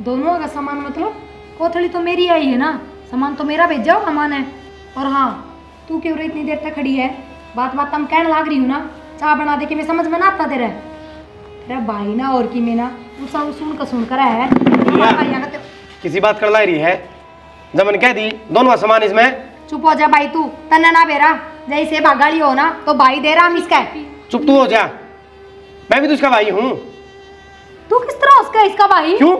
दोनों का सामान मतलब कोथड़ी तो मेरी आई है ना, सामान तो मेरा भेजा हो सामान है। और हाँ, तू क्यों रे इतनी देर तक खड़ी है? बात बात हम कहने लाग रही हूँ ना, चाय बना दे के मैं समझ में ना आता तेरे। तेरा भाई ना और की में ना तू सब सुन कर है किसी बात कर ला रही है जब मैंने कह दी दोनों का सामान इसमें। चुप हो जा भाई, तू तन्ने ना बेरा जैसे भागाड़ी हो ना तो भाई दे रहा हम इसका। चुप तू हो जा, मैं भी तो इसका भाई हूँ। तू किस तरह उसका इसका भाई? क्यों?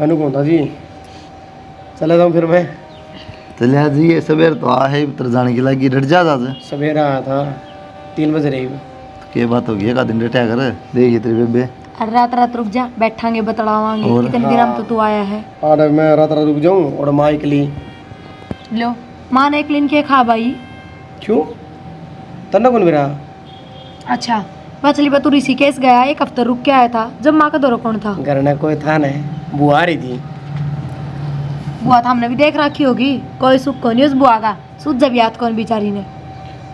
अनु कौन था जी? चले जाऊँ फिर मैं। चलिया जी, ये सवेर तो आ है उतर जाने की लगी डट जा जा सवेरे आया था 3 बजे रही। के बात होगी एक दिन डटा कर देखिए तेरी बेबे। अरे रात रात रुक जा, बैठांगे बतलावांगे और? कितने दिन हम तो तू आया है। अरे मैं रात रात रुक जाऊँ और माँ के लिए। लो माँ ने एक लिन के खा भाई। क्यों? तन्ना कौन मेरा? अच्छा मछली पर तू ऋषिकेश गया, 1 हफ्ता रुक के आया था, जब माँ का दौरा कौन था? घर में कोई था ना, बुआ आ रही थी। बुआ तो हमने भी देख रखी होगी, कोई सुख कौन नहीं उस बुआ का, सुध जब याद कौन बेचारी ने।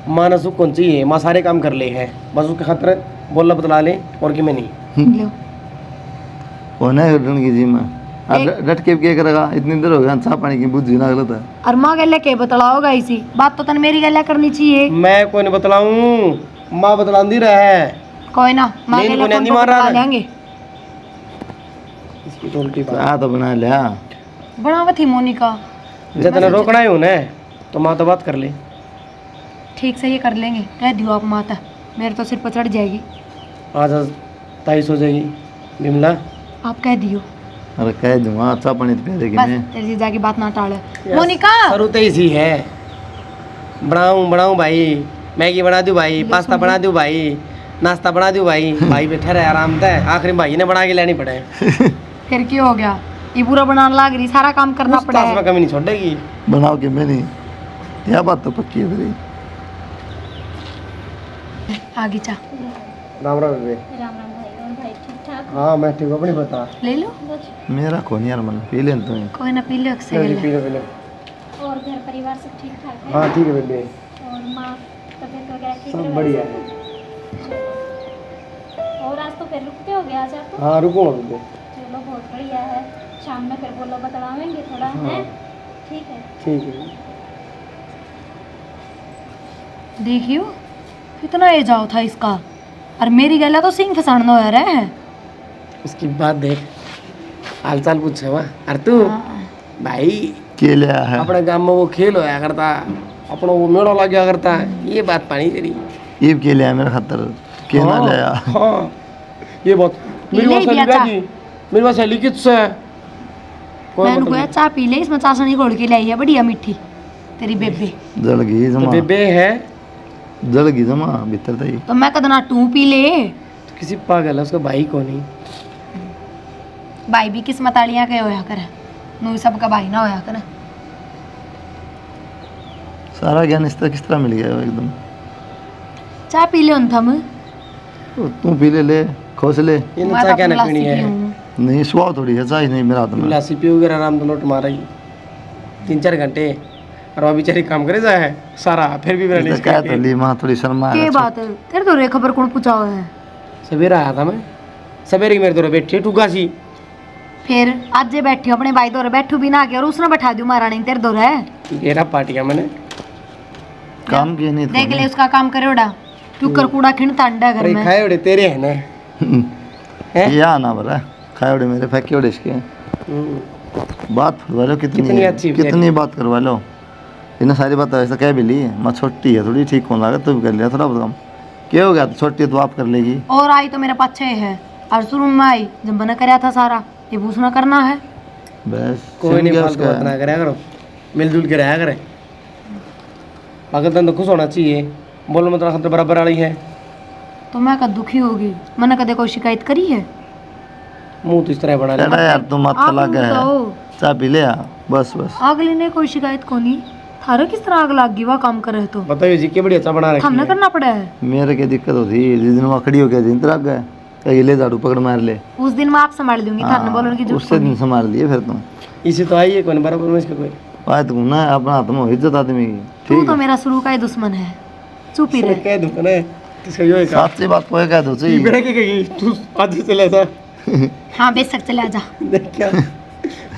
माँ ने सुख कौन चाहिए, माँ सारे काम कर ले है, बस उसके खातिर बोलना बतला ले और कि मैं नहीं। लो कौन है डन की जी में डट के क्या करेगा? इतनी देर हो गया चाह पानी की बुद्धि ना गलत है। और माँ गले के बतलाओगा इसी बात तो तन मेरी गले करनी चाहिए। मैं कोई नहीं बतलाऊं, माँ बतलांदी रहे। कोई ना माँ नींद गले को कौन नहीं मार रहा बतला है। लेंगे। इसकी तो उल्टी बात। चाह तो बना लिया बनावा थी मोनिका। जितना रोकना है उन्हें तो माँ तो बात कर ले। ठीक से ये कर लेंगे, कह दियो आप माता, मेरे तो सिर पर चढ़ जाएगी। आज 23 हो जाएगी बिमला। आप कह दियो अरे कह दूंगा चाह पानी तो पिया देगी बस, मैं। तेरी जीजा की बात ना टाले। मोनिका सरुते इसी है। बनाऊं भाई, मैगी बना दूं भाई, पास्ता बना दूं भाई, नाश्ता बना दूं भाई। भाई बैठा रहे आराम से, आखिर भाई ने बना के लेनी पड़े। फिर क्यों हो गया, ये पूरा बनाने लाग रही, सारा काम करना पड़ा में है। कमी नहीं छोड़ेगी। बनाओ के मैं नहीं, यह बात तो पक्की है तेरी। आगे चा राम राम बेबे। राम राम भाई। और भाई ठीक ठाक? हाँ मैं ठीक हूँ, अपनी बता। ले लो, मेरा कौन यार मन पी ले तुम्हें। कोई ना पी लो एक से पी गले। लो पी लो। और घर परिवार सब ठीक ठाक है? हाँ ठीक है बेबे, और माँ तबीयत वगैरह ठीक सब है? बढ़िया है। और आज तो फिर रुकते हो गया, आज आप तो? हाँ रुको बेबे। चलो बहुत बढ़िया है, शाम में फिर बोलो बतलावेंगे थोड़ा है। ठीक है। ठीक है। देखियो कितना ए जाओ था इसका, और मेरी गला तो सिंह फसाना हो रहा है। उसकी बात देख, हाल चाल पूछे वहाँ। अरे तू भाई के लिया है अपने गांव में वो खेल होया करता, अपना वो मेला लग गया करता, ये बात पानी तेरी। ईब के लिया मेरा खातर के ना लिया। हाँ ये बात मेरी ले बात भी सहेली अच्छा। की, मेरी बात सहेली किससे है? कोई मैंने मतलब कोया चाय पी ले, इसमें चाशनी घोल के लाई है बढ़िया मीठी तेरी बेबे। जल गई नहीं। तो जमा, बेबे है जल गई जमा भीतर तई। तो मैं कदना टू पी ले। तो किसी पागल है, उसका भाई कौन है? भाई भी किस्मत आलियां के होया करे, नू सबका भाई ना होया करे। सारा ज्ञान इस तरह किस तरह मिल गया एकदम। चाय पी ले उन थम, तो तू पी ले खोस ले। ये मैं नचा तो क्या अपनी ना लासी पीनी है? पीऊँ। नहीं सुहा थोड़ी है चाय नहीं मेरा हाथ में। लासी पियोगे आराम तो लोट मारेगी 3-4 घंटे, और वह बेचारी काम करे जाए सारा, फिर भी मेरा नहीं क्या तो ली माँ थोड़ी शर्मा के बात है तेरे तो रे खबर कौन पूछा हुआ है? सवेरे आया था मैं, सवेरे की मेरे दौरे बैठी टूका सी। फिर आज जे बैठी अपने भाई दौरे बैठू भी ना के और उसने बैठा दियो महारानी तेरे दौरे है। घेरा पाटिया मैंने। काम किया नहीं देख ले उसका काम करे उड़ा, टुकर कूड़ा खिंडता अंडा घर अरे में। खाए उड़े तेरे है ना। हैं? ये आना बरा खाए उड़े मेरे फेंके उड़े इसके। बात करवा लो कितनी कितनी अच्छी कितनी बात करवा लो। इन्हें सारी बात ऐसा कह भी ली, मैं छोटी है थोड़ी, ठीक होने लगा तो भी कर लिया थोड़ा बहुत काम। क्या हो गया तो छोटी है तो आप कर लेगी। और आई तो मेरे पाछे है, और शुरू में आई जब मना कराया था सारा, ये पूछना करना है। बस कोई नहीं, क्या फालतू उसका बात ना करा करो, मिलजुल के रहा करे। पाकिस्तान तो खुश होना चाहिए, बोलो मतलब खतर बराबर वाली है। तो मैं कद दुखी होगी, मैंने कदे कोई शिकायत करी है? मुंह तो इस तरह बना चला ले। यार तुम मत आप लगा है बताओ। चाय पी ले बस बस। अगले ने कोई शिकायत को नहीं, थारे किस तरह आग लाग गई वह काम करे तो बताइए जी के बड़ी अच्छा बना रखी हमने है। करना पड़ा है। मेरे क्या दिक्कत होती जिस दिन वहाँ खड़ी हो गया दिन तरह गए कहीं ले झाड़ू पकड़ मार ले। उस दिन मैं आप संभाल दूंगी, थाने बोलने की जरूरत उससे दिन संभाल लिए फिर तुम। इसे तो आई है कौन बराबर में इसका कोई। आए तुम ना अपना हाथ में इज्जत आदमी की तू ठीक तो मेरा शुरू का ही दुश्मन है, चुप ही इसने रह। कह दूंगा ना सही होएगा सच्ची बात कोई कह दो ची बेड़े के गई तू आज चले जा हाँ बेशक चले आजा। देख क्या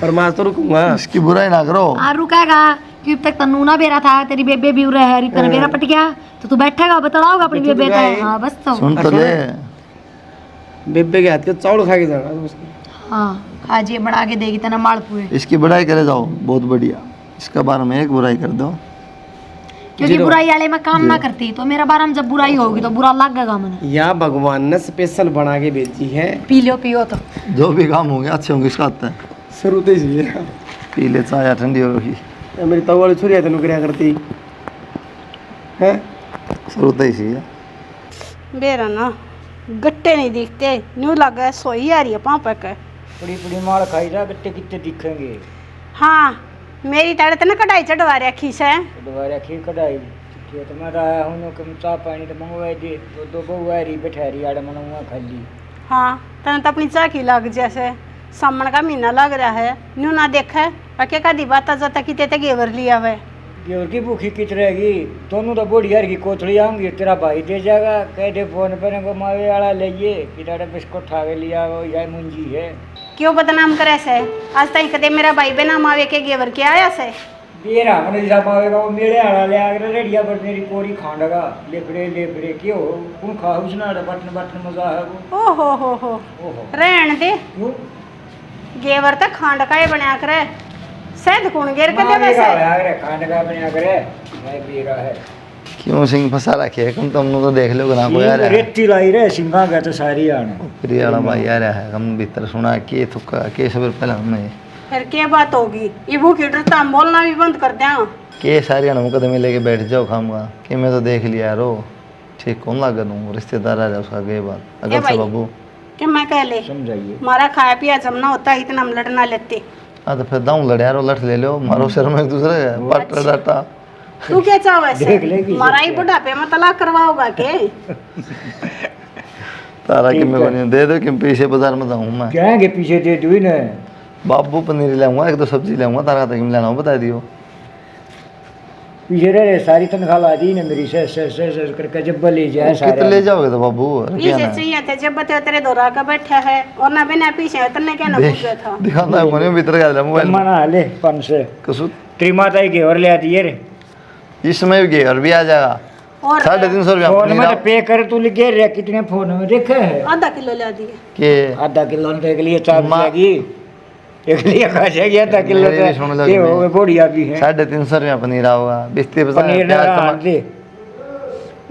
और मैं तो रुकूंगा इसकी बुराई ना करो। आ रुकेगा कि अब तक तन्नू ना बेरा था, तेरी बेबे भी उरे है, तेरा बेरा पट गया तो तू बैठेगा बतलाओगा अपनी बेबे का। हाँ बस तो सुन तो ले बेबे के हाथ के चावल खा के जाना हाँ आज ये बना के देगी तना मालपुए, इसकी बुराई करे जाओ, बहुत बढ़िया। इसका बारे में एक बुराई कर दो। क्योंकि बुराई वाले में काम ना करती तो मेरा बारे में जब बुराई होगी तो बुरा लगेगा मैंने। या भगवान ने स्पेशल बना के भेजी है। पी लो पियो तो जो भी काम होंगे अच्छे होंगे इसका आता है। शुरू से ही है। पी ले चाय या ठंडी हो रही मेरी तव वाली छुरी है तेन क्या करती है शुरू से ही है। बेरा ना गट्टे नहीं दिखते, न्यू लगा है सोई आ रही है पापा का। बड़ी बड़ी माल खाई जा गट्टे कितने दिखेंगे। हाँ मेरी ताड़े तो ना कढ़ाई चढ़वा रखी से। दोबारा खीर कढ़ाई तो मैं आया हूँ कि चाह पानी तो मंगवाई दे तो दो बहुआरी बैठारी आड़े मनवा खाली। हाँ तने तो अपनी चाकी लग जैसे सामन का महीना लग रहा है, न्यू ना देखा और क्या कदी बात जाता कि ते घेवर लिया हुआ है। गेवर की भूखी कित रहेगी, दोनों तो बूढ़ी यार की कोथड़ी आऊंगी, तेरा भाई दे जाएगा कह दे फोन पर को मावे वाला ले कि ताड़ा बिस्कुट खा के लिया वो यह मुंजी है। क्यों बदनाम करे से? आज तक कदे मेरा भाई बिना मावे के घेवर के आया से। बेरा मैंने जैसा मावेगा वो मेरे आड़ा ले आकर रेडिया पर मेरी कोरी खांडगा लेफड़े क्यों कौन खा उसना बटन बटन मजा है वो। ओ हो रहन दे, क्यों घेवर तो खांड का ही बना करे सैद कौन घेर के देवे से। खांडगा बना करे भाई बेरा है। क्यों सिंह फंसा रखे है तुम तो देख लो ना कोई आ रहा है। रेती लाई रे सिंगा गया तो सारी आने प्रिय वाला भाई आ रहा है, हम भीतर सुना के थुक्का के सब पहले हमें फिर क्या बात होगी, ये भूखी डरता हम बोलना भी बंद कर दिया। के सारी अनु कदम लेके बैठ जाओ खाऊंगा कि मैं तो देख लिया यारो ठीक कौन लगा दूँ रिश्तेदार आ रहा उसका गए बात अगर से बाबू कि मैं कह ले समझाइए हमारा खाया पिया जमना होता है इतना हम लड़ना लेते। हाँ तो फिर दाऊँ लड़े यारो लठ ले लो मारो शर में एक दूसरे पट डाटा तू क्या चाहे देख लेगी हमारा ही बुढ़ापे में तलाक करवाओगा के। तारा कि मैं बनी दे दो कि पीछे बाजार में जाऊँ मैं क्या के पीछे दे दू ना बाबू पनीर लाऊंगा एक दो सब्जी लाऊंगा तारा तक लेना हो बता दियो पीछे रहे सारी तनख्वाह ला दी ना मेरी से करके जब ले जाए कितने ले जाओगे तो बाबू क्या पीछे ना चाहिए थे जब बते तेरे दोरा का बैठा है और ना बिना पीछे तन्ने क्या ना पूछा था। दिखाना है कोने भीतर का मोबाइल मना ले 500 कसु त्रिमाता ही घेवर ले आती है रे इसमें भी और भी आ जाएगा और 350 रुपया फोन पनीर में आओ। तो पे कर तू लिखे रे कितने फोन में देखे है आधा किलो ला दिए। के आधा किलो के लिए चार माँ- जाएगी एक लिए खा जाएगी आधा किलो मेरे भी सुन लो ये कि हो गए बढ़िया भी है 350 रुपया पनीर आओगा बिस्ती पनीर ना दे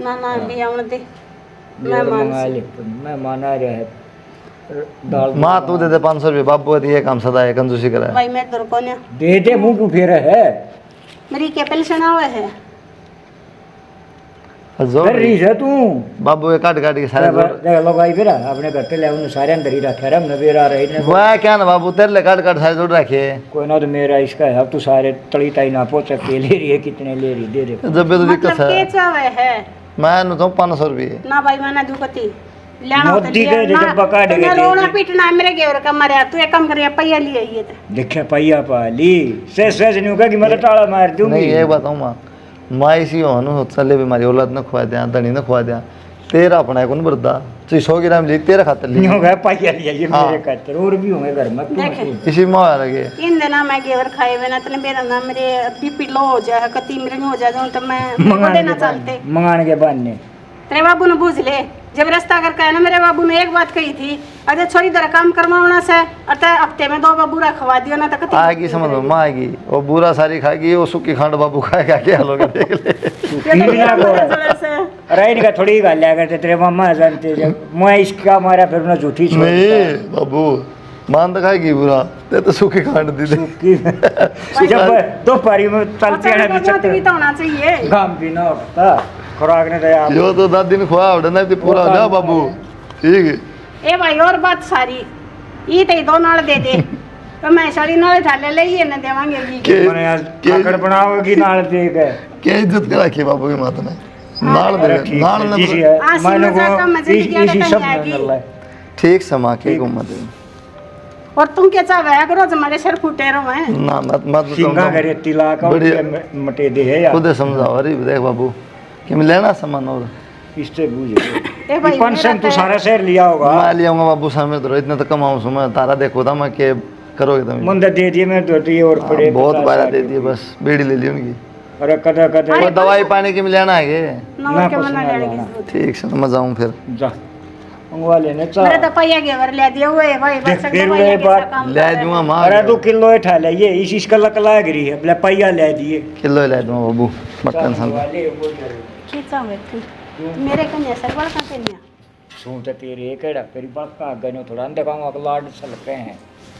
ना ना भी आवन दे मैं मंगा ले मैं माना रहा है दाल माँ तू दे दे 500 रुपये बाबू दिए काम सदा है कंजूसी करा है भाई मैं दर को ने दे मुंह क्यों फेर है मेरी क्या पेंशन आवे है। जोर कर रही है तू बाबू ये काट काट के सारे जोर देख लो भाई फिर अपने घर पे ले उन्हें सारे अंदर ही रखे रहे हमने बेरा रहे ने वाह क्या ना बाबू तेरे ले काट काट सारे जोड़ रखे कोई ना तो मेरा इसका है अब तू सारे तड़ी ताई ना पहुंच के ले रही है कितने ले रही दे दे जब भी तो दिक्कत मतलब के है चावे है मैं नु तो 500 रुपये ना भाई मैं ना दुकती लेना होता मोदी के जो बका देगे ना रोना पीटना है मेरे घेवर का मरे तू एक काम करिए पैया लिए ये तो देखे पैया पाली से नहीं होगा कि मैं ताला मार दूंगी नहीं एक बताऊँ माँ माँ इसी हो नु चले बीमारी औलाद न खुआ दिया धनी न खुआ दिया तेरा अपना कौन बरदा तो 100 ग्राम ली तेरा खातर नहीं ली होगा पैया लिया ये हाँ। मेरे खातर और भी होंगे घर में क्यों देखे मत इसी में आ लगे इन दिना मैं घेवर खाए बिना तने मेरा ना मेरे बीपी लो हो जाए कति मेरे हो जाए तो मैं वो देना चलते मंगाने के बाद ने तेरे बाबू ने बूझ ले जब रास्ता करके आया ना मेरे बाबू ने एक बात कही थी अरे छोरी दर काम करवाना से अतः हफ्ते में 2 बार बुरा खवा दियो ना तो कति आएगी समझ में माँ आएगी वो बुरा सारी खाएगी वो सुखी खांड बाबू खाएगा क्या लोग देख ले पीना को अरे इनका थोड़ी गाल लिया करते तेरे मामा जानते जब मैं इसका मारा फिर ना झूठी छोड़ नहीं बाबू मान तो खाएगी बुरा ते तो सुखी खांड दी दे जब दोपहरी में चलते हैं ना भी चक्कर तो होना चाहिए। काम भी ना होता खुराक ने दया जो तो 10 दिन खुआ उड़ना है तो पूरा हो जा बाबू ठीक है ए भाई और बात सारी ये तो 2 नाल दे दे तो मैं सारी नाल थाले ले ही न देवांगे जी के मैंने आज खाकर बनाओगी नाल देख है क्या इज्जत करा के बाबू की माता ने नाल दे नाल न जी है आसी मैंने मजाक का मजे की क्या इसी सब कहीं आएगी। में ठीक समा के घूमत और तुम क्या चाहे है करो हमारे सर फूटे रहो हैं ना मत सिंगा करे तिला का बढ़िया। मटे दे है यार खुद समझाओ अरे देख बाबू कि मैं लेना सामान और इससे बूझ ए भाई, पेंशन मेरा तू तो- सारा शहर लिया होगा। मैं ले आऊंगा बाबू सामने तो इतना तो कमाऊं सो मैं तारा देखो था मैं के करोगे तुम। मंदा दे दिए मैं तो ये और पड़े बहुत 50 बारा 60 दे दिए बस बीड़ी ले ली उनकी। अरे कदा कदा कोई दवाई पानी की मिलाना है के? नौ के कुछ मना ना लेने की जाना। जरूरत। ठीक से तो मैं जाऊं फिर। जा मंगवा लेने चा। मेरे तो पैया के घर ले दिए हुए भाई देख, बस फिर दवाइयाँ वही के बात साथ काम ले कर रहे दूंगा हैं। मां। अरे तू किलो उठा ले ये इस का लक लाग रही है बोले पैया ले दिए। किलो ले दूंगा बाबू मत टेंशन। वाले वो कर खींचा हुए थी मेरे कन्या सर बड़ा कन्या सुन तो तेरे केड़ा तेरी बात का गनो थोड़ा अंदर काम का लाड सलके हैं।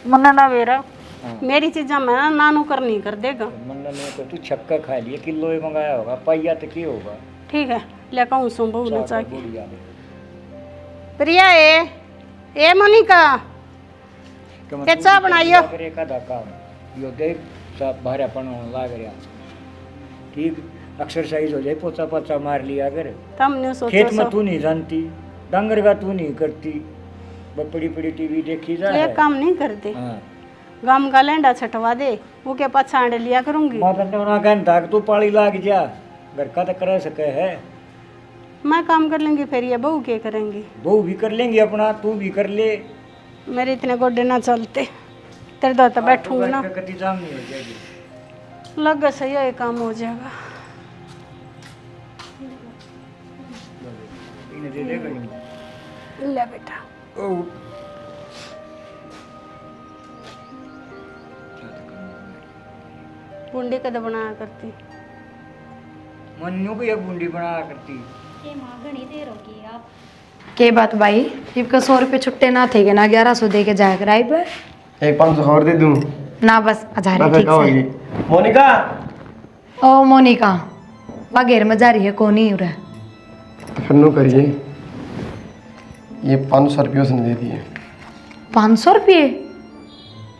मन्ना ना वेरा हाँ। मेरी चीजा मैं ना नानू कर नहीं कर देगा। मन ने तो तू छक्का खा लिए किलो ही मंगाया होगा पैया तो की होगा। ठीक है ले कहूँ सुन बहू ने चाह के बुढ़िया प्रिया ए मोनिका ये चाह बनाइयो। करे का धक्का यो देख सब भारापन होने लाग रहा। ठीक एक्सरसाइज हो जाए पोचा पोचा मार लिया कर। तम ने सोचो खेत में सो तू नहीं जानती डंगर का तू नहीं करती बड़ी बड़ी टीवी देखी जा ये काम नहीं करते हाँ गम का लेंडा छटवा दे वो के पछाड़ लिया करूंगी। माता ने उन्हें कहता तू पाली लाग जा घर का तो कर सके है। मैं काम कर लूंगी फिर ये बहू के करेंगी। वो भी कर लेंगे अपना तू भी कर ले। मेरे इतने गोडे ना चलते तेरे दो तो बैठूंगी ना कति जाम नहीं हो जाएगी। लग सही है ये काम हो जाएगा। इन्हें दे देगा इन्हें। ले बेटा ओ बूंदी कद बनाया करती मन्नू को ये बूंदी बना करती। ये माँ घनी देर होगी आप के बात भाई इनका 100 रुपये छुट्टे ना थे ना 1100 दे के जाया कराई पे एक 500 और दे दूं ना बस हजार ना है, फिर ठीक कहोगी से। मोनिका ओ मोनिका वगैरह में जा रही है कौन ही उरा फिर नो करिए ये 500 रुपये उसने दे दिए। 500 रुपये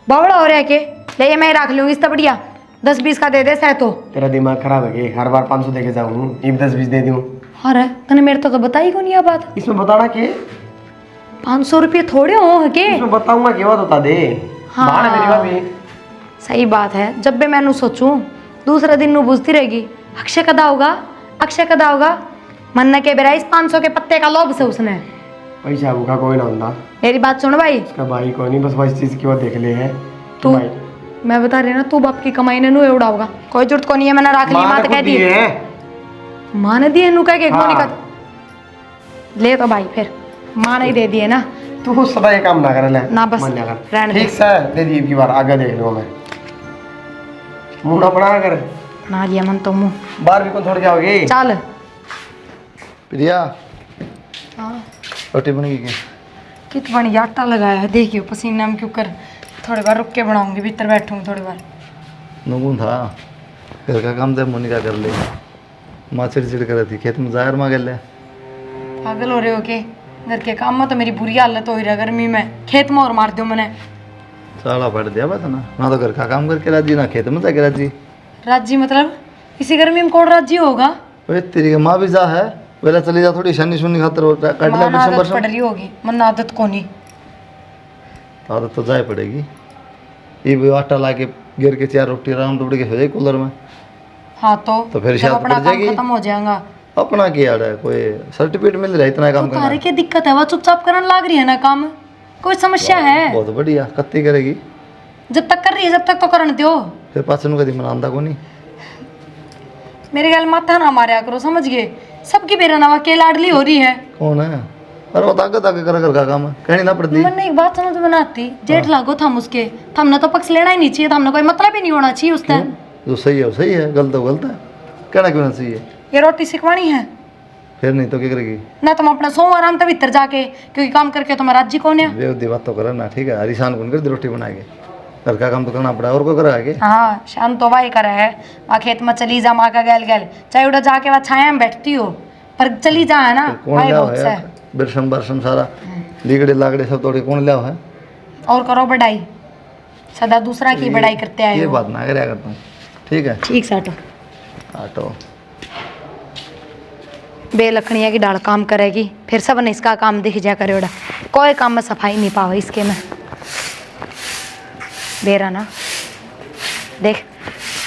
बावड़ा हो रहा है के ले ये मैं रख लूंगी इससे बढ़िया 10-20 का दे दे सह तो। तेरा दिमाग खराब है कि हर बार 500 दे के जाऊँ ये 10-20 दे दूँ। अरे तने मेरे तो बताई कौन ये बात। इसमें बताना कि 500 रुपये थोड़े हो के। इसमें बताऊंगा कि वो बता दे। हाँ। बाहर है मेरी भाभी। सही बात है जब भी मैंने सोचूं दूसरा दिन नु बुझती रहेगी अक्षय कदा होगा मन्ना के बेरा इस 500 के पत्ते का लोभ से उसने। पैसा भूखा कोई ना होता मेरी बात सुन भाई इसका भाई कोई नहीं बस वही चीज की वो देख ले है तू भाई मैं बता रही ना तू बाप की कमाई ने नु एवड़ा होगा कोई जरूरत को नहीं है मैंने रख ली मां तो कह दी मां ने दिए नु कह के हाँ। मोनिका ले तो भाई फिर मां ने ही दे दिए ना तू सदा ये काम ना करे ले ना बस मान जा कर रहने दे। ठीक से दे दी की बार आगे देख लूंगा मैं मुंह ना बना कर ना लिया मन तो मुंह बाहर भी कौन छोड़ जाओगे चल प्रिया हाँ रोटी बनेगी क्या? कित बनी आटा लगाया है देखियो पसीना में क्यों कर थोड़ी बार रुक के बनाऊंगी भीतर बैठूंगी थोड़ी बार। नूगूं था घर का काम तो मोनिका कर ले माँ चिड़चिड़ कर रही थी खेत में जाकर माँ गल पागल हो रहे हो के घर के काम में तो मेरी बुरी हालत हो रही है गर्मी में खेत में और मार दो मैंने। साला पड़ दिया बात ना तो घर का काम करके राजी ना खेत में जाके राजी। राज्य मतलब इसी गर्मी में कौन राज्य होगा। ओए तेरी के माँ भी जा है पहले चली जा थोड़ी शनि सुनी खातर काट लिया मान आदत बरसम पड़ रही होगी मन आदत को नहीं। आदत तो जाए पड़ेगी ये भी आटा ला के गिर के 4 रोटी आराम टुकड़ी के हो जाए कूलर में हाँ तो फिर जब शायद अपना पड़ काम जाएगी। खत्म हो जाएगा। अपना क्या है कोई सर्टिफिकेट मिल रहा है इतना काम तारे करना की दिक्कत है वह चुपचाप करने लग रही है ना काम कोई समस्या है। बहुत बढ़िया कत्ती करेगी जब तक कर रही है जब तक तो करने दो। फिर पास कभी मनाता को नहीं मेरे गल माथा ना मारा करो समझ गए सबकी बेरा नवा के लाडली हो रही है। कौन है अरे वो ताकत आके कर घर का काम है कहनी ना पड़ती मन एक बात समझ में ना आती जेठ लागो थम उसके थमने तो पक्ष लेना ही नहीं चाहिए थमने कोई मतलब ही नहीं होना चाहिए उसने। जो सही है वो सही है गलत है वो गलत है कहना क्यों ना चाहिए ये रोटी सिखवानी है फिर नहीं तो क्या करेगी ना तुम अपना सो आराम तब भीतर जाके क्योंकि काम करके तुम्हारा राज्य कौन है। बेवदी बात तो करे ना ठीक है हरिशान कौन कर दी रोटी बना के घर का काम तो करना पड़ा और कोई करेगा के हाँ शाम तो वाही करे है वहाँ खेत में चली जा माँ का गैल गैल चाहे उड़ा जाके वहाँ छाया में बैठती हो पर चली जा है ना कौन भाई लिया बहुत सा है है। बिरसम बरसम सारा लीगड़े लागड़े सब तोड़े कौन लिया है और करो बढ़ाई सदा दूसरा की बढ़ाई करते आए ये हो। बात ना करया करता हूँ ठीक है ठीक साटो आटो बेलखनिया की डाल काम करेगी फिर सब ने इसका काम दिख जा करे उड़ा कोई काम में सफाई नहीं पावा इसके में बेरा ना देख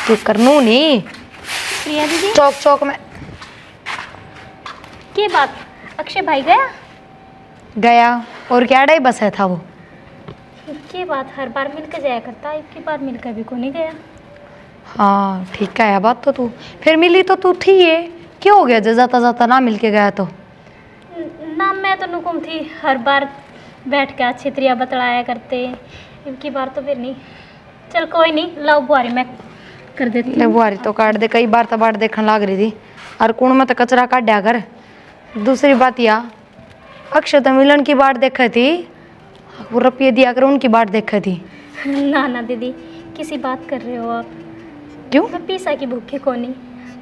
तू करनू नहीं प्रिया दीदी चौक चौक में की बात, अक्षय भाई गया? गया और क्या अड़ाई बस है था वो। की बात, हर बार मिलकर जाया करता, एक की बार मिलकर भी को नहीं गया। हाँ ठीक है बात तो तू, फिर मिली तो तू थी ये, क्यों हो गया जो जाता जाता ना मिल के गया तो? ना मैं तो नुकुम थी, हर बार बैठ के अच्छी तरिया बतलाया करते, इनकी बार तो फिर नहीं। चल कोई नहीं, लाओ बुआरी मैं कर देती ले हूँ। बुआरी तो काट दे, कई बार तो बाट देखने लाग रही थी और कुण में तो कचरा काटा कर। दूसरी बात या अक्षय तो मिलन की बाट देखी थी, वो रुपये दिया कर उनकी बाट देखी थी। ना ना दीदी, किसी बात कर रहे हो आप? क्यों? मैं पीसा की भूखी को नहीं,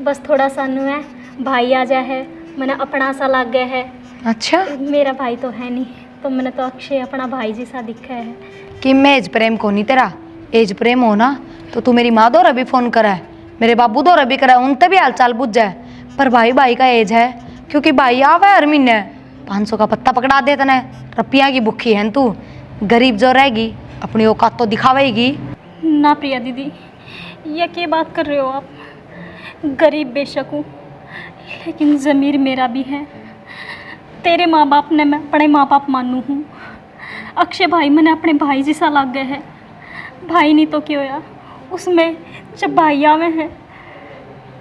बस थोड़ा सा नु है, भाई आ जा है, मैंने अपना सा लग गया है। अच्छा मेरा भाई तो है नहीं, तो मैंने तो अक्षय अपना भाई जैसा दिखा है। कि मैं एज प्रेम को नहीं तेरा, एज प्रेम हो ना तो तू मेरी माँ दो भी फोन करा है, मेरे बाबू दो भी करा है, उनते भी हालचाल बुझ जाए। पर भाई भाई का एज है, क्योंकि भाई आवा हर महीने 500 का पत्ता पकड़ा दे तने। रुपया की भूखी है तू, गरीब जो रहेगी अपनी औकात तो दिखावेगी। ना प्रिया दीदी, ये क्या बात कर रहे हो आप? गरीब बेशक हूँ, लेकिन ज़मीर मेरा भी है। तेरे माँ बाप ने मैं अपने माँ बाप मानू हूँ। अक्षय भाई मैंने अपने भाई जैसा लग गए है। भाई नहीं तो क्या होया, उसमें जब भाई आवे हैं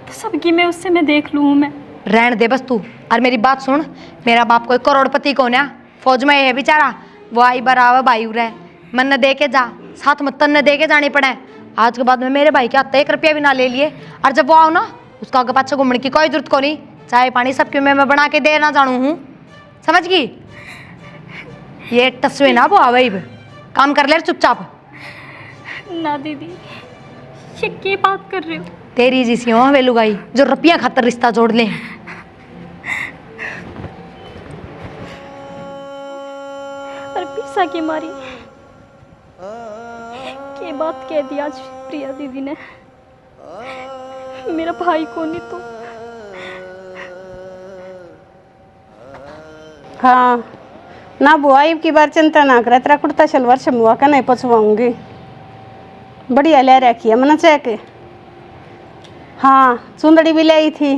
तो सबकी मैं उससे मैं देख लूँ। मैं रहन दे बस तू, और मेरी बात सुन, मेरा बाप कोई करोड़पति को ना, फौज में है बेचारा, वो आई बराबर भाई उरे मन न दे के जा, साथ में तन न दे के जाने पड़े। आज के बाद में मेरे भाई के हाथ 1 रुपया भी ना ले लिए, और जब वो आओ ना उसका आगे पाछे घूमने की कोई जरूरत को नहीं। चाय पानी सब क्यों मैं बना के दे ना जानू हूँ, समझ गई? ये टसवे ना वो आवे, काम कर ले चुपचाप। ना दीदी, ये क्या बात कर रहे हो? तेरी जैसी हो वे लुगाई जो रुपया खातर रिश्ता जोड़ ले। और पीसा की मारी के बात कह दी आज प्रिया दीदी ने। मेरा भाई को नहीं तो हाँ ना बुआई की बार चिंता ना करे, तेरा कुर्ता शलवार शमुआ का नहीं पछवाऊंगी। बढ़िया ले रखी है मैंने चेक। हाँ चुंदड़ी भी ले आई थी,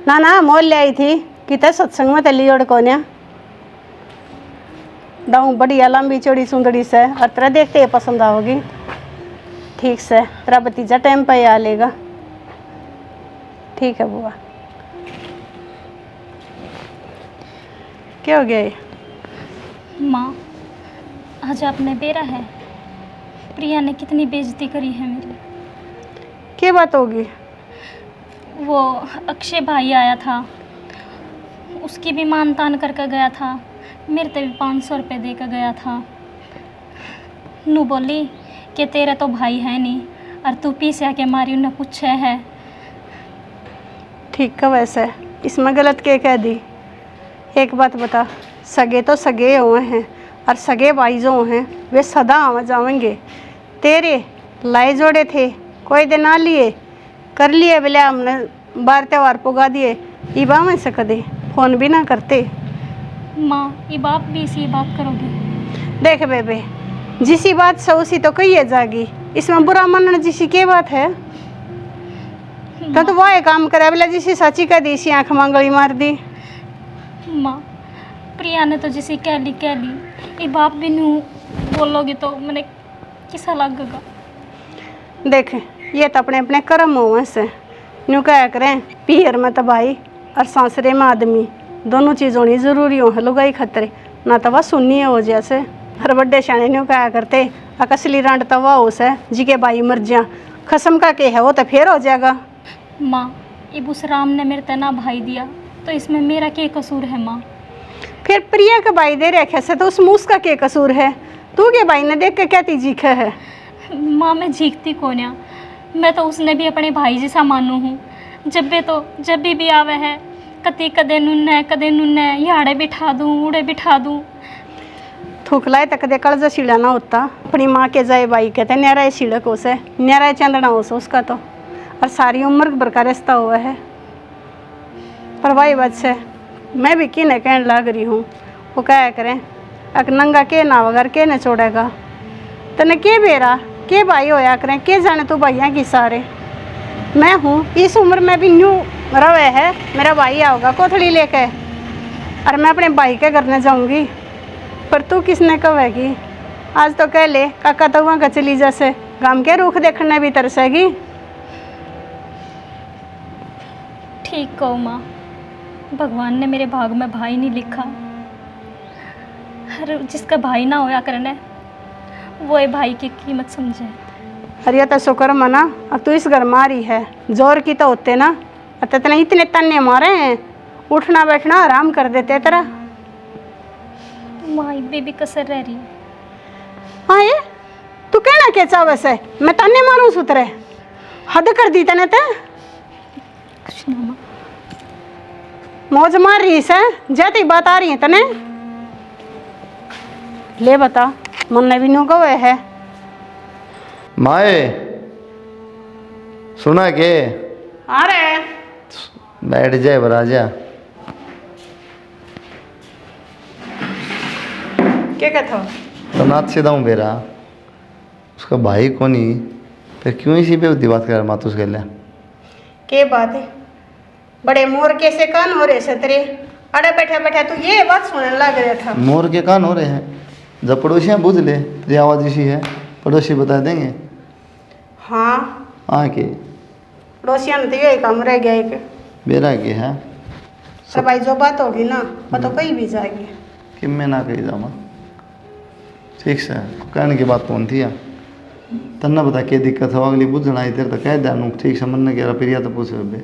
ना ना मोल ले आई थी कि ते सत्संग में तली ओढ़ कोन्या डाऊँ बढ़िया लंबी चौड़ी चुंदड़ी से, और तेरा देखते ही पसंद आओगी। ठीक से तेरा भतीजा टाइम पे आ लेगा। ठीक है बुआ। क्या हो गया ये? माँ, आज आपने बेरा है, प्रिया ने कितनी बेइज्जती करी है मेरी। क्या बात होगी? वो अक्षय भाई आया था, उसकी भी मान तान करके गया था, मेरे तो भी 500 रुपये दे कर गया था। नू बोली कि तेरा तो भाई है नहीं, और तू पीछे के मारी उन्हें पूछे है। ठीक है, वैसे इसमें गलत क्या कह दी? एक बात बता, सगे तो सगे हुए हैं, और सगे भाई जो हैं वे सदा आवा जाएंगे। तेरे लाए जोड़े थे, कोई दिन आ लिए कर लिए, बोले हमने बार त्यौहार पुगा दिए, इबा में से कदे फ़ोन भी ना करते। माँ, ये बात भी इसी बात करोगी? देख बेबे, जिसी बात से उसी तो कही जागी, इसमें बुरा मानना जिसी के बात है। तो वो काम करे बोले जिसी सची कह दी, इसी आँख मांगली मार दी। माँ, प्रिया ने तो जिसे कह ली ये बाप भी नहीं बोलोगी तो मैंने किसा लगेगा? देख ये तो अपने अपने कर्म हुए से न्यू क्या करें, पीहर में तो भाई और सांसरे में आदमी, दोनों चीज़ होनी जरूरी हो है लुगाई खतरे, ना तो वह सुननी हो जैसे। हर बड्डे शाने न्यू क्या करते, अकसली रांड तो वह उस है जी के भाई मर जा, खसम का के है वो तो फिर हो जाएगा। माँ, इब उस राम ने मेरे तना भाई दिया तो इसमें मेरा क्या कसूर है माँ? फिर प्रिया का भाई दे रखे से तो उस मूस का क्या कसूर है? तू के भाई ने देख के कहती जीखे है? माँ, मैं झीकती कोन्या, मैं तो उसने भी अपने भाई जैसा मानू हूँ। जब भी आवे है कति कदे नुन्ने याड़े बिठा दूँ, उड़े बिठा दूँ। थूकलाए तक दे कल सीढ़ा ना होता, अपनी माँ के जाए भाई कहते न्यारा सीढ़क हो से, न्यारा चंदना हो से उसका तो, और सारी उम्र भर का रिश्ता हुआ है। पर वही बात से मैं भी किने कहने लग रही हूँ, वो क्या करें, अक नंगा के ना वगर के न छोड़ेगा, तने के बेरा के भाई होया करें, के जाने तू भैया की सारे। मैं हूँ इस उम्र में भी न्यू रवे है, मेरा भाई आओगा कोथड़ी लेके, और मैं अपने भाई के घर न जाऊंगी, पर तू किसने कहेगी? आज तो कह ले काका तो वहाँ का चली जैसे गांव के रुख देखने भी तरसेगी। ठीक कहो माँ, भगवान ने मेरे भाग में भाई नहीं लिखा। हर जिसका भाई ना होया करना वो ये भाई की कीमत समझे। अरे तो शुक्र मना, अब तू इस घर में आ रही है, जोर की तो होते ना, अब इतने इतने तन्ने मारे हैं, उठना बैठना आराम कर देते तेरा। माँ भी कसर रह रही है। हाँ ये तू कहना क्या चाह वैसे? मैं तन्ने मारूं सुतरे? हद कर दी तने ते। कुछ ना माँ। मौज मार रही से जाती बात आ रही है तने? ले बता, मन ने भी नो गए है। माए सुना के? अरे बैठ जाए बराजा। क्या कहता हो? तो नाथ से दाऊँ बेरा उसका भाई को नहीं, फिर क्यों इसी पे उद्दी बात कर मातूस कर लिया? के बात है? बड़े मोर कैसे कान हो रहे से तेरे? अरे बैठा बैठा तू ये बात सुनने लग रहा था। मोर के कान हो रहे हैं? जब पड़ोसियाँ बुझ ले, तेरी आवाज़ इसी है, पड़ोसी बता देंगे। हाँ हाँ के पड़ोसिया ने तो यही काम रह गया एक। बेरा के है सब भाई जो बात होगी ना वो तो कहीं भी जाएगी। कि मैं ना कही जाऊँ ठीक से कहने की बात कौन थी यार? तन्ना बता के दिक्कत है, अगली बुझना आई तेरे तो कह दिया ठीक से मन ने कह रहा प्रिया तो पूछ बे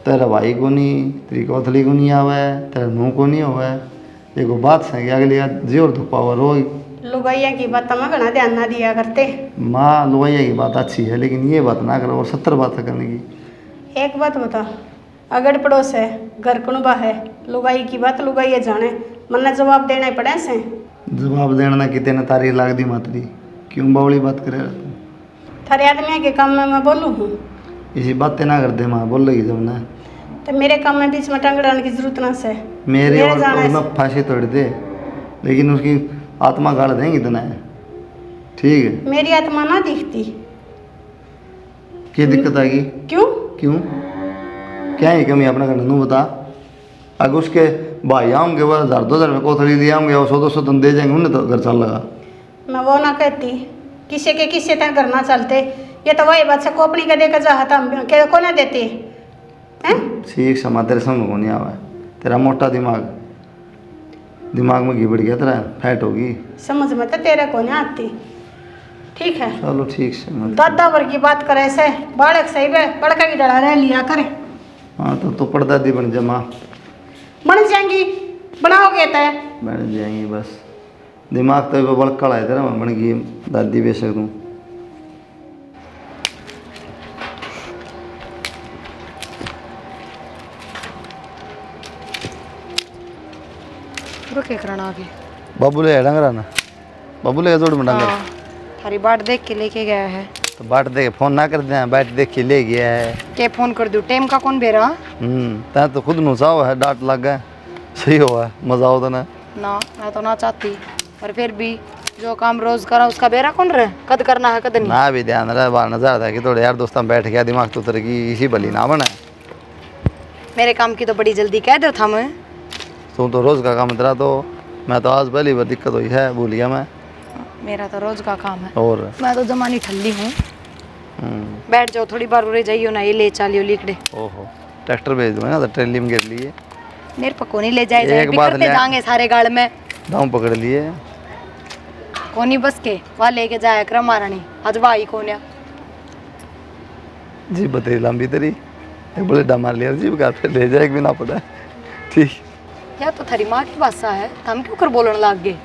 तेरा भाई को नहीं, तेरी कौथली को नहीं आवा है, तेरा मुँह को नहीं हुआ है, देखो बात से कि अगली जोर धुपा हुआ रो। लुगाइया की बात में घना ध्यान ना दिया करते। माँ लुगाइया की बात अच्छी है लेकिन ये बात ना करो और 70 बातें करने की। एक बात बता, अगड़ पड़ोस है, घर कुनबा है, लुगाई की बात लुगाइया जाने, मन ने जवाब देना ही पड़े से। जवाब देना ना कितने ने तारीख लाग दी मातरी, क्यों बावली बात करे रहा तू? थारे आदमी के काम में मैं बोलूँ हूँ? इसी बातें ना कर दे माँ, बोल लगी जब ना तो मेरे काम में बीच में टांग डालने की जरूरत ना से। मेरे और जाने से। उसमें फांसी तोड़ दे लेकिन उसकी आत्मा गाड़ देंगे इतना है ठीक है? मेरी आत्मा ना दिखती। क्या दिक्कत आ गई? क्यों? क्यों क्या है कमी अपना करना नू बता। अगर उसके भाई आऊँगे वो 1000-2000 में कोथड़ी ले आऊँगे और 100-200 तुम दे जाएंगे उन्हें तो घर चल लगा। मैं वो ना कहती किसी के किसी तक करना चलते, ये तो वही बात से कोपनी का देकर चाहता हम को ना देते हैं। ठीक समा तेरे समझ को नहीं आवा, तेरा मोटा दिमाग में घी बढ़ गया, तेरा फैट होगी समझ में तो तेरे को नहीं आती। ठीक है चलो ठीक से मत। दादा वर्ग की बात करे से बालक सही है, बड़का की डरा रह लिया करे। हाँ तो परदादी बन जा माँ। बन जाएंगी, बनाओगे तय बन जाएंगी बस, दिमाग तो बड़कड़ा है तेरा, बन गई दादी बेशक तू। रुके करना आगे बाबू ले डंगरा ना, बाबू ले जोड़ में डंगर। थारी बाट देख के लेके गया है। तो बाट देख फोन ना कर दे, बाट देख के ले गया है। के फोन कर दूं? टेम का कौन बेरा? ता तो खुद नुसाव है, डांट लग गए सही हुआ, मजा हो तो ना। मैं तो ना चाहती, पर फिर भी जो काम रोज करा उसका बेरा कौन रहे? कद करना है कद नहीं। ना भी ध्यान रहा बार नजर था कि थोड़े यार दोस्तों बैठ गया दिमाग तो उतर की इसी भली ना बना। मेरे काम की तो बड़ी जल्दी कह दो था मैं। तू तो रोज का काम तेरा, तो मैं तो आज पहली बार दिक्कत हुई है, भूल गया मैं। मेरा तो रोज का काम है और मैं तो जमानी ठल्ली हूँ। बैठ जाओ थोड़ी बार उरे जाइयो ना, ये ले चालियो लिखड़े। ओहो ट्रैक्टर भेज दूंगा ना तो ट्रेली में गिर लिए। मेरे पको नहीं ले जाए जाए, एक बात बिखरते ले- जाएंगे सारे गाड़ में। दाम पकड़ लिए कोनी बस के वहाँ लेके जाया कर महारानी, आज भाई कोन्या जी बतेरी लंबी तेरी, एक बुलेट मार लिया जी का, फिर ले जाए भी ना पड़ा। ठीक या तो थारी माँ की भाषा है, हम क्यों कर बोलने लग गए?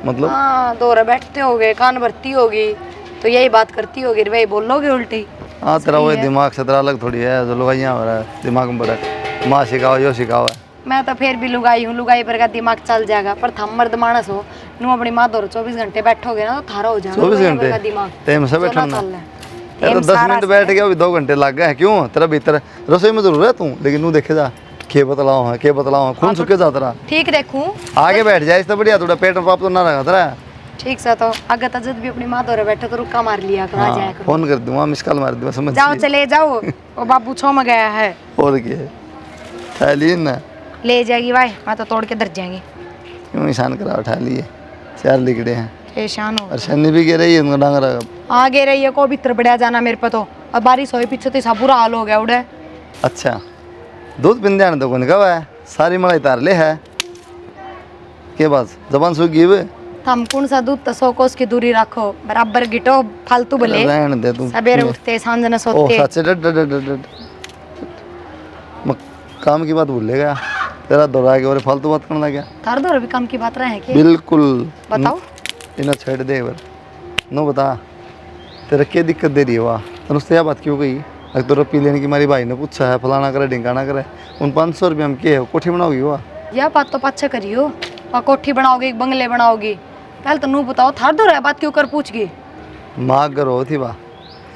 मतलब हाँ दोहरा बैठते होगे, कान भरती होगी तो यही बात करती होगी, वही बोलोगे उल्टी। हाँ तेरा सही वही है। दिमाग से तेरा अलग थोड़ी है, जो लुगाइयाँ हो रहा है दिमाग में बड़ा, माँ सिखाओ यो सिखाओ है। मैं तो फिर भी लुगाई हूँ, लुगाई पर का दिमाग चल जाएगा, पर थम मर्द मानस हो, नू अपनी माँ दो 24 घंटे बैठोगे ना तो थारा हो जाएगा 24 लुगाई पर घंटे? का दिमाग। टाइम से जो ना बैठना चल रहा है। यार तो टाइम 10 सारा मिनट बैठ गया, अभी 2 घंटे लग गए हैं। क्यों तेरा भीतर रसोई में जरूर है तू, लेकिन तू देखे जा के बतलाओ है, के बतलाओ है, खून सुखे जा तेरा। ठीक देखूं आगे बैठ जाए इससे बढ़िया, थोड़ा पेट में पाप तो ना रहा तेरा। ठीक से तो अगर तजद भी अपनी माँ दो बैठे तो रुक्का मार लिया करो, आ जाया हाँ, करो। फोन कर दूंगा, मिस कॉल मार दूंगा, समझ जाओ गई? चले जाओ, वो बाबू छो में गया है। और क्या थैली ना ले जाएगी भाई, मैं तो तोड़ के धर जाएंगी। क्यों ईशान करा उठा लिए, 4 लिगड़े हैं परेशान हो और शनि भी गिर रही है उनको डांग रहा। आगे रही है को भीतर बढ़िया जाना मेरे पे तो। अब बारिश हुई पीछे तो सब बुरा हाल हो गया उड़े। अच्छा दूध पिन जाने दो कौन कब है, सारी मलाई तार ले है के बस जबान सूख गई वे। थम कौन सा दूध तो 100 कोस की दूरी रखो, बराबर गिटो फालतू भले। रहने दे तू। सवेरे उठते सांझ न ओ सोते। सच मैं काम की बात भूल गया, तेरा दोहरा के और फालतू बात करने लगा। थार दो भी काम की बात रहे हैं कि बिल्कुल बताओ। इन्हें छेड़ दे एक बार नो बता तेरा क्या दिक्कत दे रही है वाह, तो उससे यह बात क्यों गई? अगर तो रुपये लेने की हमारी भाई ने पूछा है, फलाना करे ढिंकाना करे, उन 500 रुपये हम क्या है कोठी बनाओगी वाह? यह बात तो पाछे करियो, वहाँ कोठी बनाओगी बंगले बनाओगी, पहले तो नू बताओ थार दो बात क्यों कर पूछ गई? माँ अगर हो थी वाह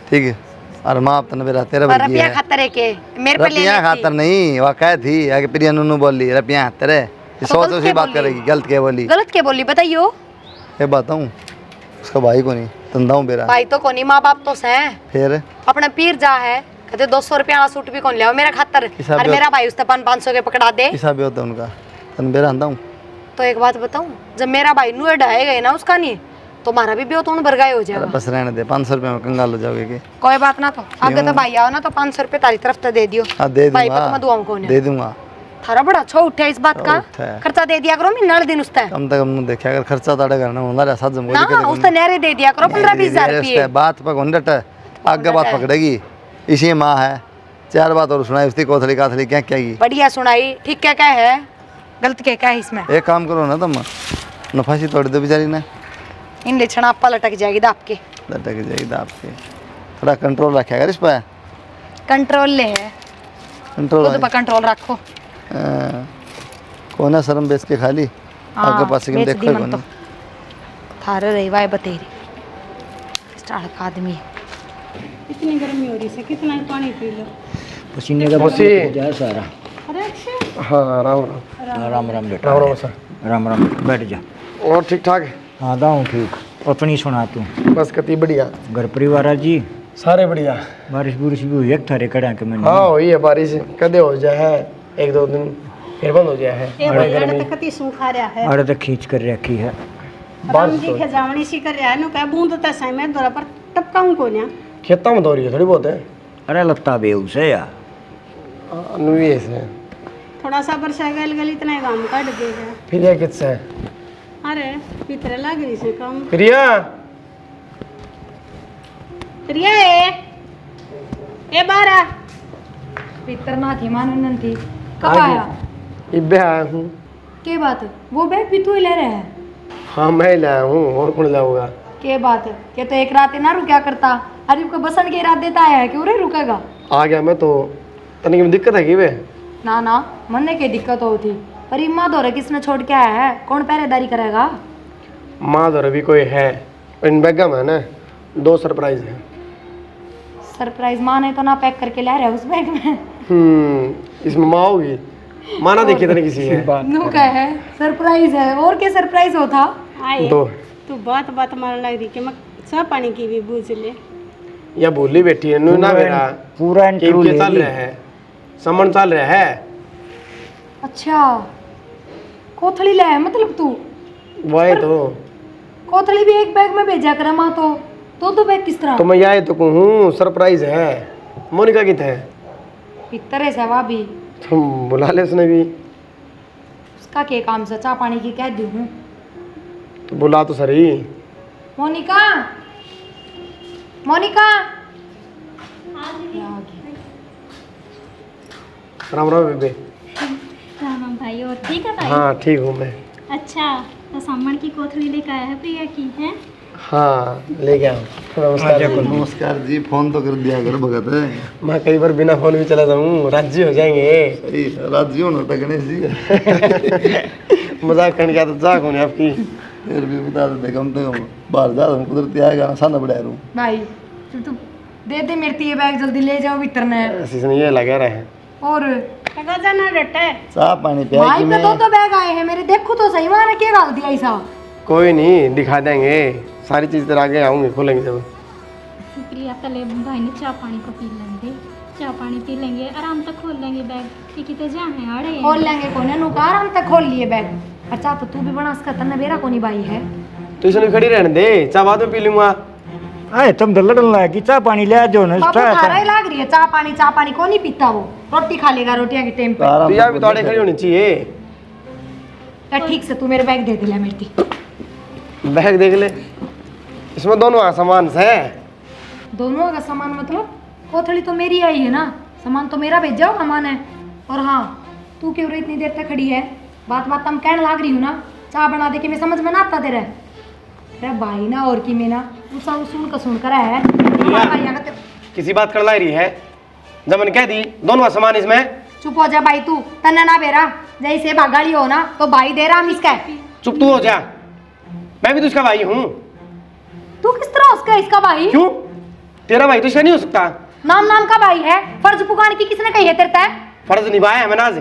ठीक है, और माँ अब तो मेरा तेरा और भर रुपया खातर है के मेरे पे ले रुपया खातर नहीं वह कह थी आगे प्रिया नूनू बोली रुपया खातर है, सोच गलत उसी क्या बात बोली? करेगी, गलत क्या बोली? गलत क्या बोली बताइयो? ये बताऊँ उसका भाई को नहीं तंदा हूँ मेरा भाई तो कोनी, माँ बाप तो हैं। फिर अपने पीर जा है कहते 200 रुपया वाला सूट भी कौन लिया मेरा खातर, हिसाब और भी- मेरा भाई उसने 500 के पकड़ा दे। हिसाब भी होता है उनका तन मेरा आंदा हूँ। तो एक बात बताऊं, जब मेरा भाई नू ढाए गए ना उसका नहीं तो हमारा भी ब्योह तो बरगाए हो जाएगा। बस रहने दे 500 रुपये में कंगाल हो जाओगे कि? कोई बात ना, तो आगे तो भाई आओ ना तो 500 रुपये तारी तरफ तो दे दियो। हाँ दे भाई पे तो मैं दूंगा दुआओं कौन दे है? दूंगा थारा बड़ा अच्छा उठे इस बात का, उठा है। खर्चा दे दिया करो महीना दिन उसका कम से कम देखा अगर खर्चा ताड़े करना हमारे साथ जम ना, उसने नहरे दे दिया करो 15-20 रुपये। बात पर कौन डटा आगे बात पकड़ेगी, इसी माँ है 4 बात और सुनाई उसकी कोथली काथली क्या क्या की। बढ़िया सुनाई, ठीक क्या क्या है, गलत क्या क्या है इसमें? एक काम करो ना तुम नफासी तोड़ दो बेचारी ने, इन लक्षण आपा लटक जाएगी दाप के। लटक जाएगी आपके, थोड़ा कंट्रोल रखा कर इस पर, कंट्रोल ले है, कंट्रोल खुद पर कंट्रोल रखो। कौन है शर्म बेच के खाली आगे पास के बेच देखो दी मन कौन तो थारे रही वाय बतेरी स्टार्ट आदमी है। इतनी गर्मी हो रही है, कितना ही पानी पी लो। पसीने का मौसी। जा सारा। अरे अक्षय हाँ राम राम। राम राम बेटा, राम राम सर। राम राम बैठ जा। और ठीक ठाक? हाँ दाऊँ ठीक, अपनी सुना तू, बस कति बढ़िया, घर परिवार जी सारे बढ़िया। बारिश बुरिश भी हुई एक थारे कड़ा के मैंने। हाँ हुई है बारिश, कदे हो जाए है 1-2 दिन फिर बंद हो जाए है। ये बल्लड़ तक कति सूखा रहा है। अरे तो खींच कर रखी है। राम जी के जावणी सी कर रहा है नु कह बूंद त सही में दोरा पर टपकाऊं को ना। खेतों में दो रही है थोड़ी बहुत है। अरे लत्ता बेऊ से यार, अनुए से थोड़ा सा वर्षा गल गल इतना काम काट देगा। फिर यह किससे है? अरे भीतर लग रही से काम। प्रिया प्रिया ए बारा भीतर ना थी मानन थी, कब आया? इब्बे आया हूँ। के बात, वो बैग भी तू ही ले रहा है? हाँ मैं ही लाया हूँ, और कौन लाऊंगा? के बात है कि तो एक रात ना रुका करता, अरे को बसन के रात देता आया है कि उरे रुकेगा? आ गया मैं तो, तनिक में दिक्कत है कि वे? ना ना मन के दिक्कत होती, पर इम्मा दौरे किसने छोड़ के आया है, कौन पहरेदारी करेगा? माँ दौर भी कोई है, इन बैगा में है ना 2 सरप्राइज है। सरप्राइज माँ ने तो ना पैक करके ला रहा है उस बैग में। इसमें माँ होगी, माँ ना देखी तने किसी है। नू का है सरप्राइज है, और क्या सरप्राइज होता? आए 2 तू बात मारने लग रही कि मैं चाह पानी की भी बूझ ले। या भूली बैठी है, नू ना मेरा पूरा इंटरव्यू ले चल ली। रहा है, समन चल रहा है। अच्छा कोथड़ी ले है मतलब तू? वही तो कोथड़ी भी एक बैग में भेजा कर माँ तो बैग किस तरह? तो मैं यही तो कहूँ सरप्राइज है। मोनिका कित है? इतरे से भाभी तुम बुला ले उसने भी, उसका के काम से चाह पानी की कह दी हूँ। तो बुला तो सही। मोनिका मोनिका ये आ गई। राम राम बेबे। राम भाई, और ठीक है भाई? हाँ ठीक हूँ मैं। अच्छा, तो सामान की कोथड़ी लेकर आया है प्रिया की है? हाँ ले गया हूँ। नमस्कार जी। नमस्कार जी, फोन तो कर दिया कर भगत है। मैं कई बार बिना फोन भी चला जाऊँ, राज्य हो जाएंगे। सही राज्य होना था गणेश जी मजाक करने का तो जाक होने आपकी। फिर भी बता देते कम से कम बाहर जा रहा हूँ, कुदरती आएगा ना साना बढ़ा रूँ भाई तू दे दे मेरे ये बैग जल्दी ले जाओ भीतर ने। ऐसी से नहीं ये लगा रहे हैं। और टका जाना डटे चाह पानी पिया भाई कि पे मैं तो बैग आए हैं मेरे, देखो तो सही माने क्या डाल दिया ऐसा। कोई नहीं दिखा देंगे, सारी चीज तेरे आगे आऊंगी खोलेंगे जब। प्रिया तले भाई ने चाय पानी को पी लेंगे। चाय पानी पी लेंगे, आराम तक खोल लेंगे बैग कि कितने जा हैं आड़े हैं। खोल लेंगे कोने नु का आराम तक खोल लिए बैग। अच्छा तो तू भी बना इसका तन्ने बेरा कोनी बाई है। तो इसने खड़ी रहने दे, चाय बाद में पी लूंगा। अरे तुम तो लड़न लायक की चाय पानी ले जो ना बाबू थारा ही लाग रही है चाय पानी कौन नहीं पीता वो। रोटी खा लेगा रोटियां के टाइम पे। तो यार भी थोड़े खड़ी होनी चाहिए। तो ठीक से तू मेरे बैग दे दिला मेरी ती। बैग देख ले, इसमें दोनों का सामान है। दोनों का सामान मतलब कोथड़ी तो मेरी आई है ना, सामान तो मेरा भेजा हो सामान है। और हाँ तू क्यों रही इतनी देर तक खड़ी है? बात बात हम कहने लाग रही हूँ ना, चाय बना दे के मैं समझ में ना आता तेरा। अरे भाई ना और की में ना तू सब सुन कर है किसी बात कर ला रही है, जब मैंने कह दी दोनों का सामान इसमें। चुप हो जा भाई तू, तन्ने ना बेरा जैसे भागाड़ी हो ना तो भाई दे रहा हम इसका है। चुप तू हो जा, मैं भी तो इसका भाई हूँ। तू किस तरह उसका इसका भाई? क्यों? तेरा भाई तो इसका नहीं हो सकता। नाम का भाई है, फर्ज पुकान की किसने कही है तेरे तय? फर्ज निभाया है मैंने आज।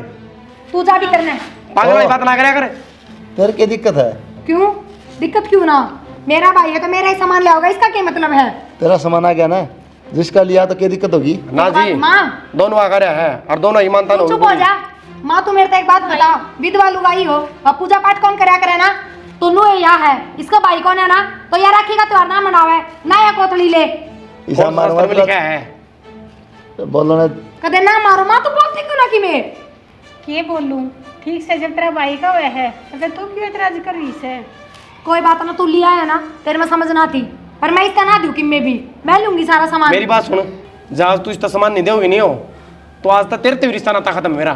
तू जा भी करना है। पागल वाली बात ना करा कर। तेरे क्या दिक्कत है? क्यों दिक्कत क्यों ना? मेरा भाई है तो मेरा ही सामान ले आओगा, इसका क्या मतलब है? तेरा सामान आ गया ना, जिसका लिया तो क्या दिक्कत होगी? ना जी, माँ दोनों आ गया है और दोनों ईमानदार तू चुप हो जा। माँ तू मेरे से एक बात बता, विधवा लुगाई हो और पूजा पाठ कौन करया करे ना? तुन्नू यहाँ है, इसका भाई कौन है ना? तो यार राखी का त्योहार ना मनावे ना, या कोथड़ी ले ईसा मारवा लिखा है। बोलो ना कदे ना मारो। माँ तू बोलती क्यों ना कि मैं के बोलूं? ठीक से जब तेरा भाई का हुआ है तो फिर तू क्यों इतराज कर रही है? कोई बात ना, तू लिया है ना, तेरे में समझ ना थी, पर मैं इसका ना दूं कि मैं लूंगी सारा सामान। मेरी बात सुन, जहाँ तू इसका सामान नहीं देगी नहीं हो तो आज तक तेरे रिश्ता नाता खत्म मेरा।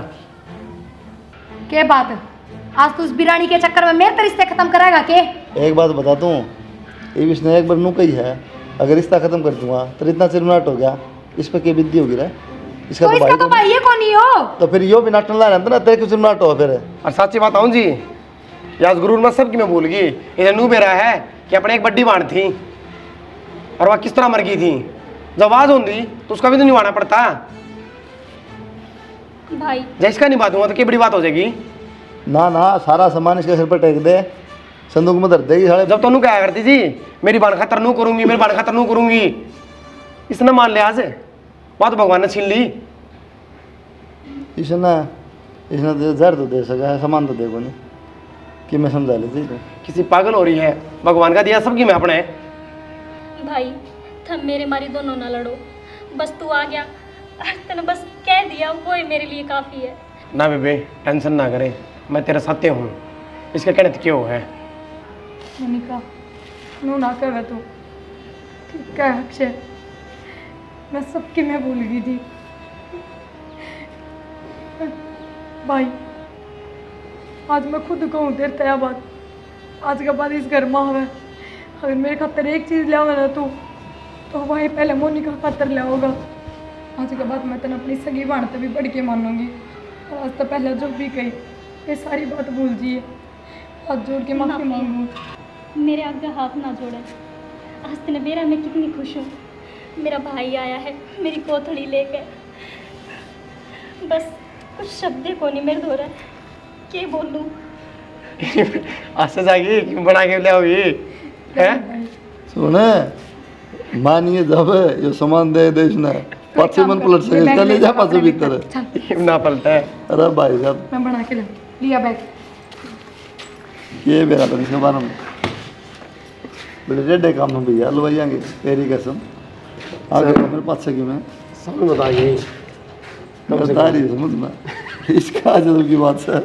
क्या बात है? आज तू उस बिरानी के चक्कर में मेरे रिश्ते खत्म कराएगा के? एक बात बता दूं, ये विष्णु एक बार नू कही है, अगर रिश्ता खत्म कर दूंगा तो इतना चिरनाट हो गया, इस पर क्या विद्धि होगी रे? इसका तो इसका तो भाई है कौन ही हो? तो फिर यो भी नाटन ला रहा था ना, तेरे क्यों चिरनाट हो फिर? और सच्ची बात आऊँ जी, याद गुरूर में सबकी मैं भूल गई। इधर नू बेरा है कि अपने एक बड्डी बाण थी और वह किस तरह मर गई थी। जब आवाज होती तो उसका भी तो निभाना पड़ता। भाई जैसे का निभा दूंगा तो क्या बड़ी बात हो जाएगी? ना ना, सारा सामान इसके सिर पर टेक दे, संदूक में धर देगी साले। जब तो क्या करती जी, मेरी बाण खतर नू करूंगी, मेरी बाण खतर नू करूंगी, इसने मान लिया आज बात भगवान ने छीन ली। इसने तो जहर तो दे सका है, सामान तो देखो नहीं कि मैं समझा लेती तो। किसी पागल हो रही है, भगवान का दिया सबकी मैं अपने। भाई थम मेरे मारी दोनों ना लड़ो, बस तू आ गया तूने बस कह दिया वो ही मेरे लिए काफ़ी है। ना बेबे टेंशन ना करे, मैं तेरे सत्य हूँ, इसके कहने क्यों है। मोनिका नू ना कहे तू ठीक है अक्षय, मैं सबकी मैं भूल गई थी। भाई आज मैं खुद कहूँ तेरे तया बात, आज के बाद इस घर में हवे अगर मेरे खातर एक चीज़ ले ना तू तो वही पहले मोनिका खातर ले होगा। आज के बाद मैं तेन अपनी सगी बाण भी बढ़ के मानूंगी, और आज तो पहले जो भी कही ये सारी बात भूल जाइए। हाथ जोड़ के माफ़ी मांगू। मेरे आगे हाथ ना जोड़े, आज तेने बेरा मैं कितनी खुश हूँ। मेरा भाई आया है मेरी कोथड़ी लेकर, बस कुछ शब्द को नहीं मेरे धोरा के बोलूँ। आज से जाएगी बना के ले आओगी है? सुन मानिए जब ये सामान दे दे इसने पाछे मन पलट सके, चले जा पाछे भीतर ना पलटा है। अरे भाई साहब मैं बना के लिया बैग। ये मेरा तो इसके बारे में बड़े रेडे काम में भैया लवाइयांगे तेरी कसम। आगे मेरे पास की मैं समझ बताइए बता रही समझ में इसका जरूर की बात है।